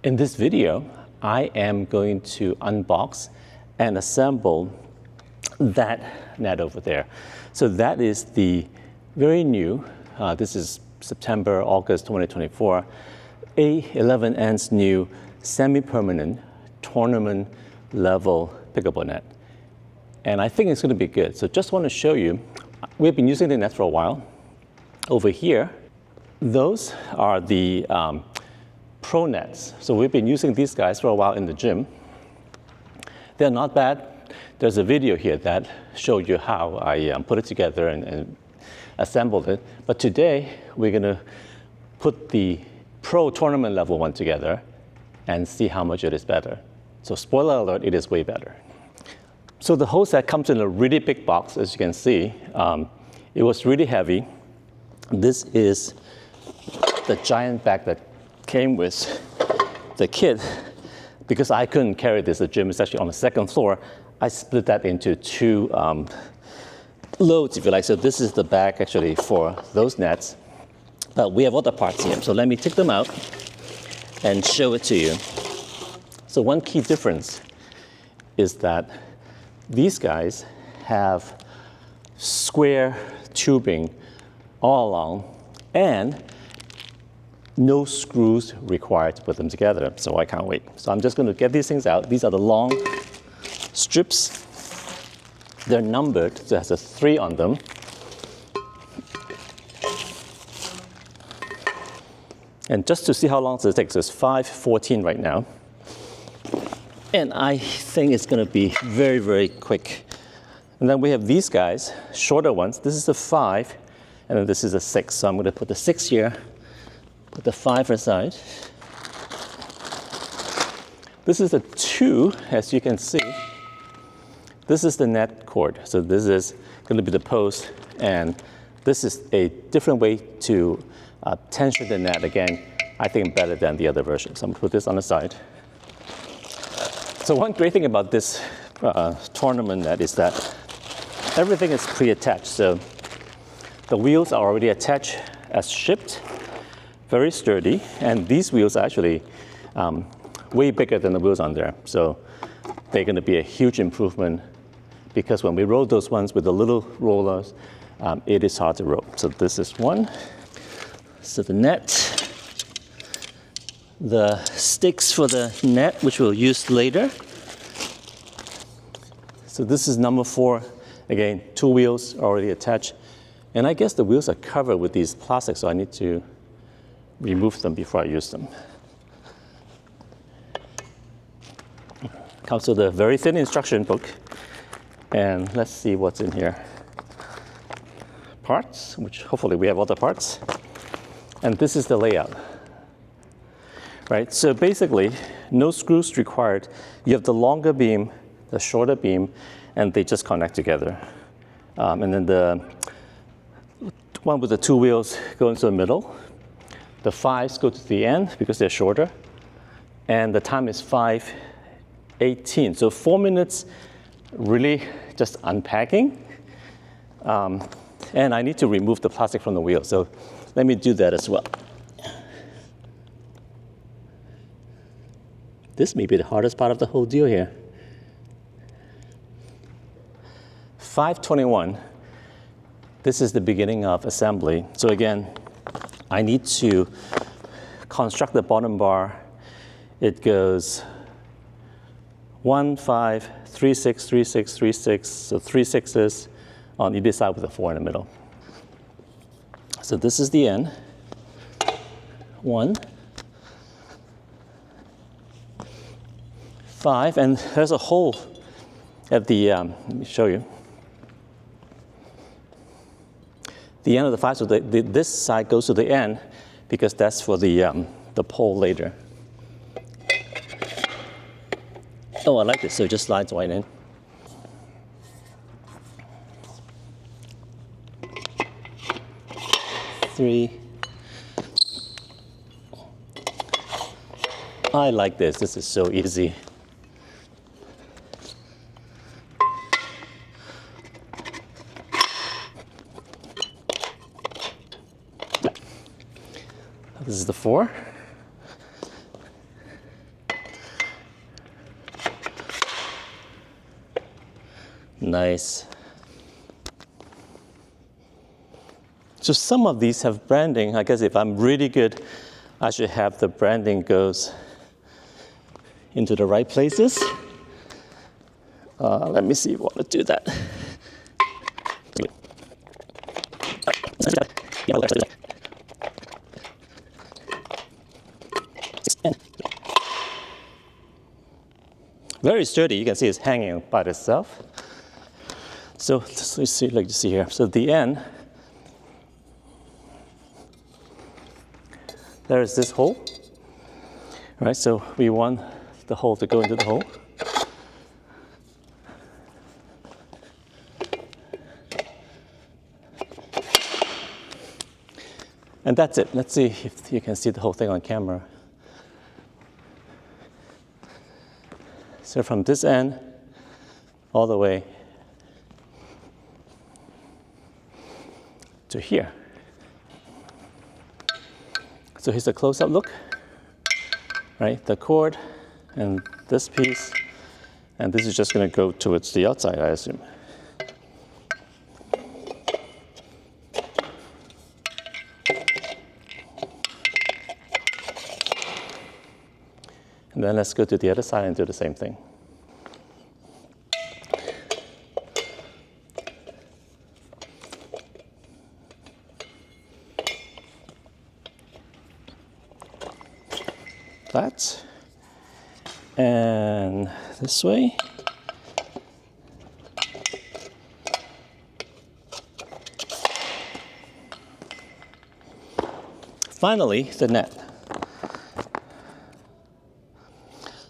In this video, I am going to unbox and assemble that net over there. So that is the very new, this is September, August 2024, A11N's new semi-permanent tournament level pickleball net. And I think it's going to be good. So just want to show you, we've been using the net for a while. Over here, those are the pro nets. So we've been using these guys for a while in the gym. They're not bad. There's a video here that showed you how I put it together and assembled it. But today, we're going to put the pro tournament level one together and see how much it is better. So spoiler alert, it is way better. So the whole set comes in a really big box, as you can see. It was really heavy. This is the giant bag that came with the kit. Because I couldn't carry this, the gym is actually on the second floor, I split that into two loads, if you like. So this is the bag actually for those nets. But we have other parts here. So let me take them out and show it to you. So one key difference is that these guys have square tubing all along and no screws required to put them together. So I can't wait. So I'm just going to get these things out. These are the long strips. They're numbered, so it has a 3 on them. And just to see how long this takes, it's 5:14 right now. And I think it's going to be very, very quick. And then we have these guys, shorter ones. This is a 5, and then this is a 6. So I'm going to put the 6 here, put the 5 aside. This is a 2, as you can see. This is the net cord. So this is going to be the post, and this is a different way to tension the net. Again, I think better than the other version. So I'm going to put this on the side. So one great thing about this tournament net is that everything is pre-attached. So the wheels are already attached as shipped, very sturdy, and these wheels are actually way bigger than the wheels on there. So they're going to be a huge improvement because when we roll those ones with the little rollers, it is hard to roll. So this is one. So the net, the sticks for the net, which we'll use later. So this is number 4. Again, 2 wheels already attached. And I guess the wheels are covered with these plastics, so I need to remove them before I use them. Comes with a very thin instruction book. And let's see what's in here. Parts, which hopefully we have other parts. And this is the layout. Right, so basically, no screws required. You have the longer beam, the shorter beam, and they just connect together. And then the one with the 2 wheels go into the middle. The 5s go to the end because they're shorter. And the time is 5:18. So 4 minutes, really just unpacking. And I need to remove the plastic from the wheel. So let me do that as well. This may be the hardest part of the whole deal here. 5:21. This is the beginning of assembly. So again, I need to construct the bottom bar. It goes 1, 5, 3, 6, 3, 6, 3, 6. So 3 6s on either side with a 4 in the middle. So this is the end. 1, 5, and there's a hole at the, let me show you. The end of the 5, so this side goes to the end because that's for the pole later. Oh, I like this, so it just slides right in. Three. I like this. This is so easy. This is the 4. Nice. So some of these have branding. I guess if I'm really good, I should have the branding goes into the right places. Let me see if I want to do that. Very sturdy. You can see it's hanging by itself. So let's see, like you see here. So the end, there is this hole. Right. So we want the hole to go into the hole. And that's it. Let's see if you can see the whole thing on camera. So from this end all the way to here. So here's a close-up look, right? The cord and this piece, and this is just going to go towards the outside, I assume. And then let's go to the other side and do the same thing. That. And this way. Finally, the net.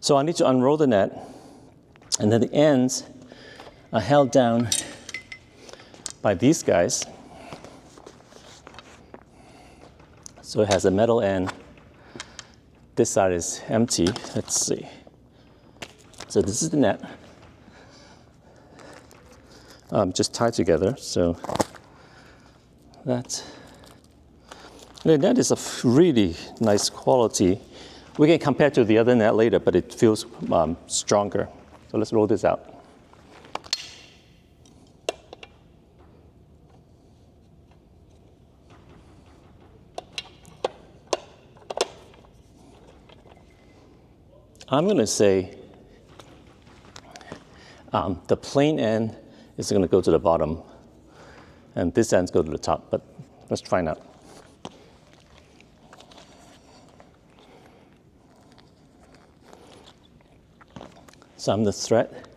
So I need to unroll the net, and then the ends are held down by these guys. So it has a metal end. This side is empty. Let's see. So this is the net. Just tied together. So that. The net is of really nice quality. We can compare to the other net later, but it feels stronger. So let's roll this out. I'm going to say the plain end is going to go to the bottom, and this ends go to the top, but let's try it out. So I'm going to thread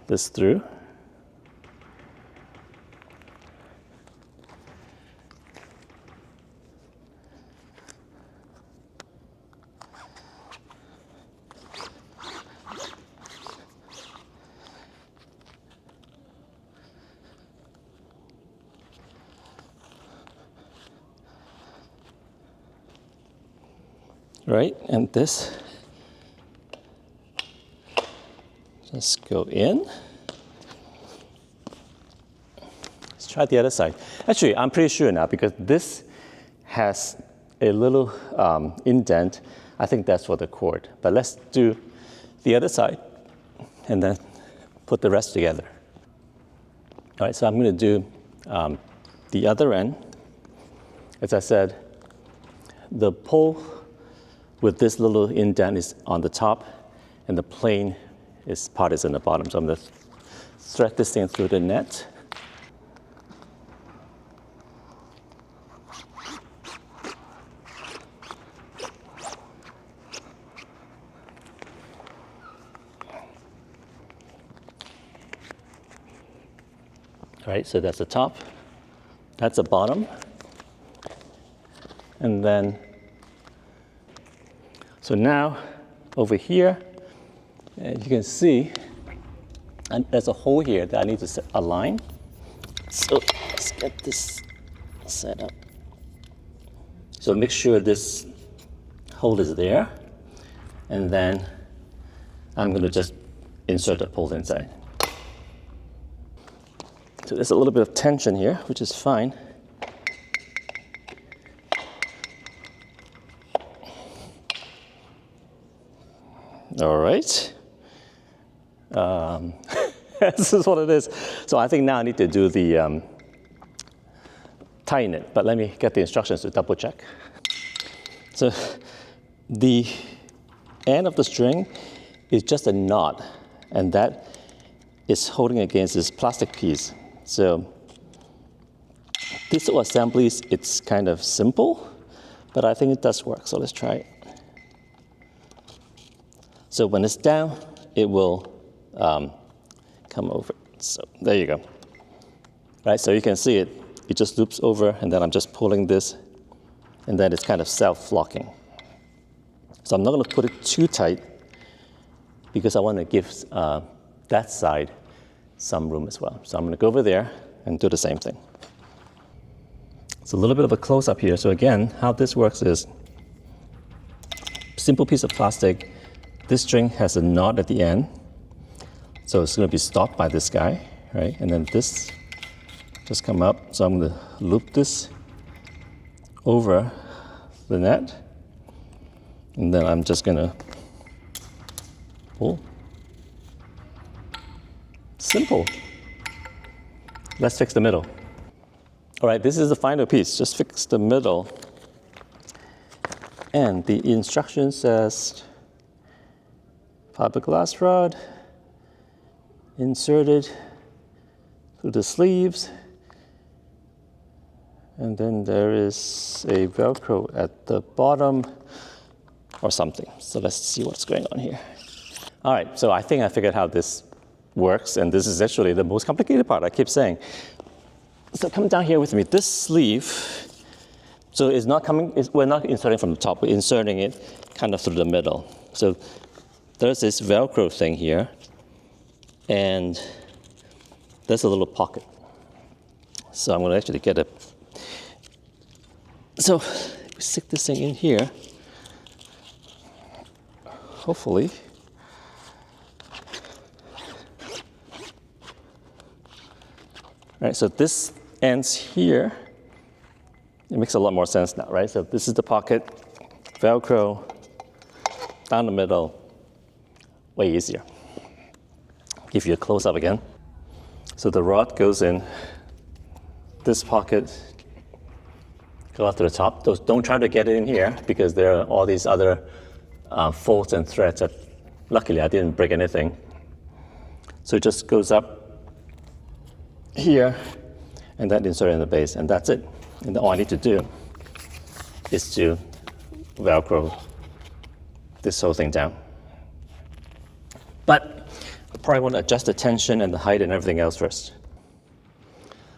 this through. Right, and this just go in. Let's try the other side. Actually, I'm pretty sure now because this has a little indent. I think that's for the cord. But let's do the other side and then put the rest together. All right, so I'm going to do the other end. As I said, the pole with this little indent is on the top, and the plain part is in the bottom. So I'm going to thread this thing through the net. All right, so that's the top, that's the bottom, and then so now over here, you can see, and there's a hole here that I need to align. So let's get this set up. So make sure this hole is there, and then I'm going to just insert the pole inside. So there's a little bit of tension here, which is fine. All right. This is what it is. So I think now I need to do the tighten it, but let me get the instructions to double check. So the end of the string is just a knot, and that is holding against this plastic piece. So these little assemblies, it's kind of simple, but I think it does work, so let's try it. So when it's down, it will come over. So there you go. Right, so you can see it just loops over, and then I'm just pulling this, and then it's kind of self-locking. So I'm not going to put it too tight because I want to give that side some room as well. So I'm going to go over there and do the same thing. It's a little bit of a close-up here. So again, how this works is simple piece of plastic. This string has a knot at the end, so it's going to be stopped by this guy, right? And then this just come up. So I'm going to loop this over the net, and then I'm just going to pull. Simple. Let's fix the middle. All right, this is the final piece. Just fix the middle. And the instruction says fiberglass rod inserted through the sleeves. And then there is a Velcro at the bottom or something. So let's see what's going on here. All right, so I think I figured how this works, and this is actually the most complicated part, I keep saying. So come down here with me. This sleeve, so it's not coming, we're not inserting from the top, we're inserting it kind of through the middle. So there's this Velcro thing here, and there's a little pocket. So I'm going to actually get a, so we stick this thing in here, hopefully. All right, so this ends here. It makes a lot more sense now, right? So this is the pocket, Velcro, down the middle, way easier. Give you a close-up again. So the rod goes in this pocket, go up to the top. Don't try to get it in here because there are all these other folds and threads that, luckily I didn't break anything. So it just goes up here, and then insert in the base, and that's it. And all I need to do is to Velcro this whole thing down. But I probably want to adjust the tension and the height and everything else first.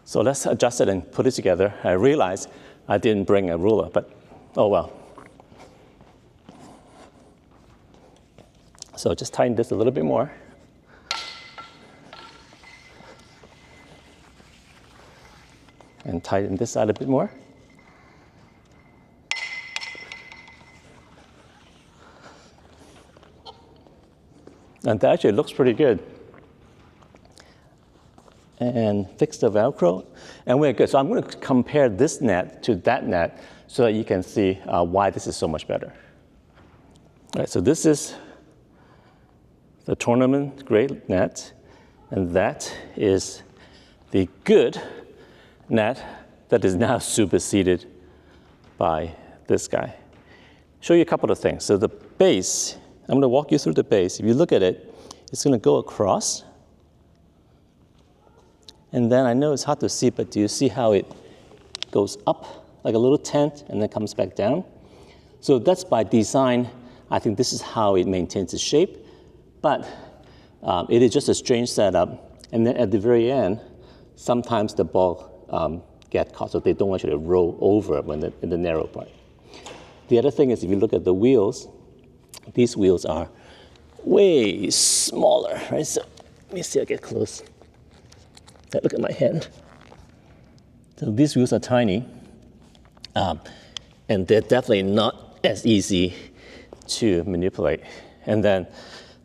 So let's adjust it and put it together. I realized I didn't bring a ruler, but oh well. So just tighten this a little bit more. And tighten this side a bit more. And that actually looks pretty good. And fix the Velcro, and we're good. So I'm going to compare this net to that net so that you can see why this is so much better. All right, so this is the tournament grade net, and that is the good net that is now superseded by this guy. Show you a couple of things. So the base, I'm going to walk you through the base. If you look at it, it's going to go across. And then I know it's hard to see, but do you see how it goes up like a little tent and then comes back down? So that's by design. I think this is how it maintains its shape. But it is just a strange setup. And then at the very end, sometimes the ball get caught, so they don't actually roll over when in the narrow part. The other thing is, if you look at the wheels, these wheels are way smaller, right? So let me see, I'll get close. Look at my hand. So these wheels are tiny, and they're definitely not as easy to manipulate. And then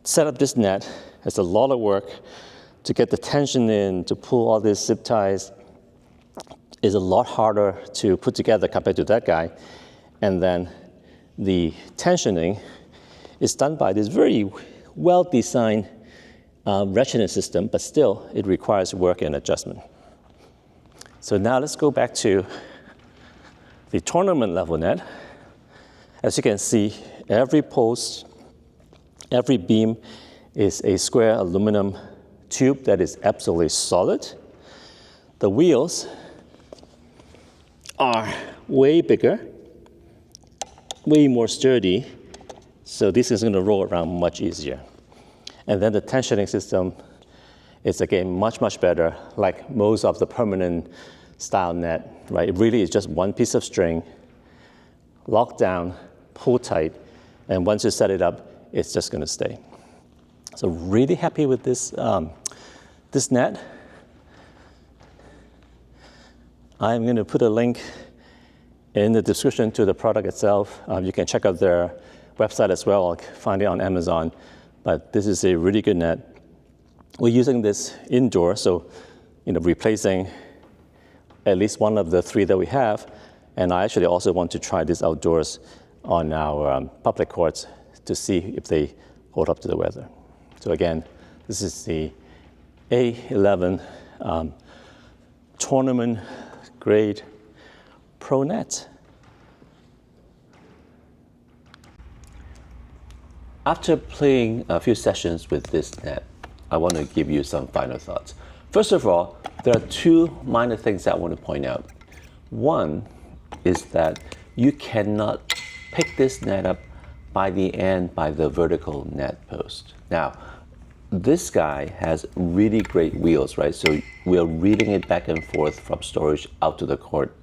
set up this net. It's a lot of work to get the tension in, to pull all these zip ties. Is a lot harder to put together compared to that guy. And then the tensioning is done by this very well-designed ratcheting system, but still it requires work and adjustment. So now let's go back to the tournament level net. As you can see, every post, every beam is a square aluminum tube that is absolutely solid. The wheels are way bigger, way more sturdy, so this is going to roll around much easier. And then the tensioning system is again much better, like most of the permanent style net, right? It really is just one piece of string, locked down, pull tight, and once you set it up, it's just going to stay. So really happy with this this net. I'm going to put a link in the description to the product itself. You can check out their website as well, find it on Amazon. But this is a really good net. We're using this indoor, so replacing at least one of the 3 that we have. And I actually also want to try this outdoors on our public courts to see if they hold up to the weather. So again, this is the A11 tournament grade Pro net. After playing a few sessions with this net, I want to give you some final thoughts. First of all, there are 2 minor things that I want to point out. One is that you cannot pick this net up by the end by the vertical net post. Now, this guy has really great wheels, right? So we are reading it back and forth from storage out to the court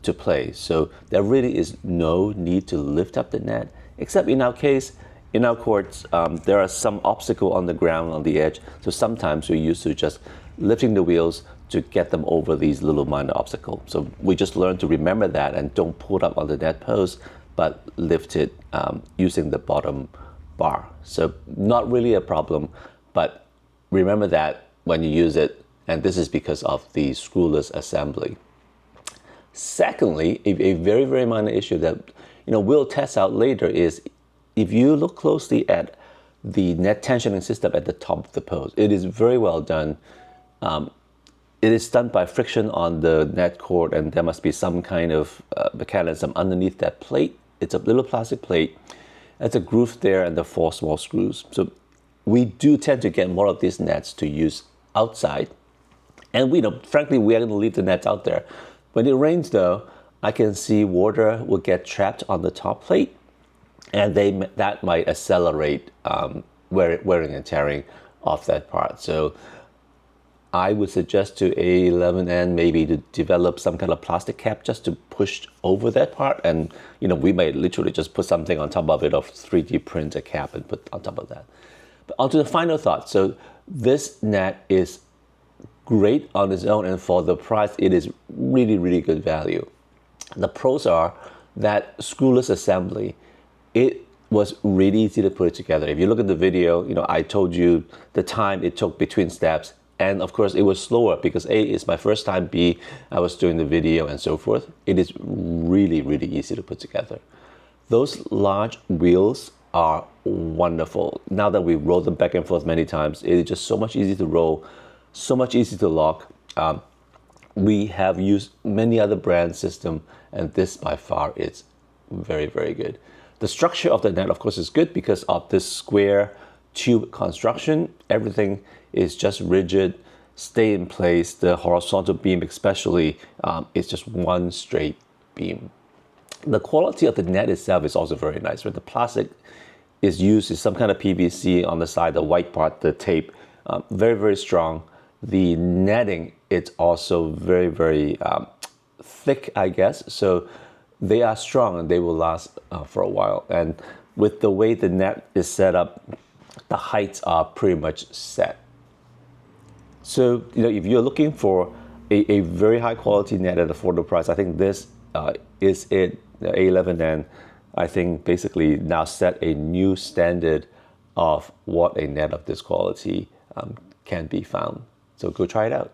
to play. So there really is no need to lift up the net, except in our case, in our courts, there are some obstacle on the ground, on the edge. So sometimes we're used to just lifting the wheels to get them over these little minor obstacles. So we just learn to remember that and don't pull it up on the net post, but lift it using the bottom bar. So not really a problem, but remember that when you use it, and this is because of the screwless assembly. Secondly, a very minor issue that we'll test out later is if you look closely at the net tensioning system at the top of the post, it is very well done. It is done by friction on the net cord, and there must be some kind of mechanism underneath that plate. It's a little plastic plate. There's a groove there and the 4 small screws. So we do tend to get more of these nets to use outside. And frankly, we are going to leave the nets out there. When it rains though, I can see water will get trapped on the top plate, and that might accelerate wearing and tearing off that part. So I would suggest to A11N maybe to develop some kind of plastic cap just to push over that part. And we might literally just put something on top of it, or 3D print a cap and put on top of that. But onto the final thought. So this net is great on its own, and for the price, it is really good value. The pros are that screwless assembly. It was really easy to put it together. If you look at the video, I told you the time it took between steps, and of course it was slower because A, it's my first time, B, I was doing the video and so forth. It is really easy to put together. Those large wheels are wonderful. Now that we rolled them back and forth many times, it is just so much easier to roll, so much easier to lock. We have used many other brand system, and this by far is very good. The structure of the net, of course, is good because of this square tube construction. Everything is just rigid, stay in place. The horizontal beam especially is just one straight beam. The quality of the net itself is also very nice. Right? The plastic is used is some kind of PVC on the side, the white part, the tape, very strong. The netting, it's also very thick, I guess. So they are strong and they will last for a while. And with the way the net is set up, the heights are pretty much set. So if you're looking for a very high quality net at an affordable price, I think this is it. The A11N, I think, basically now set a new standard of what a net of this quality can be found. So go try it out.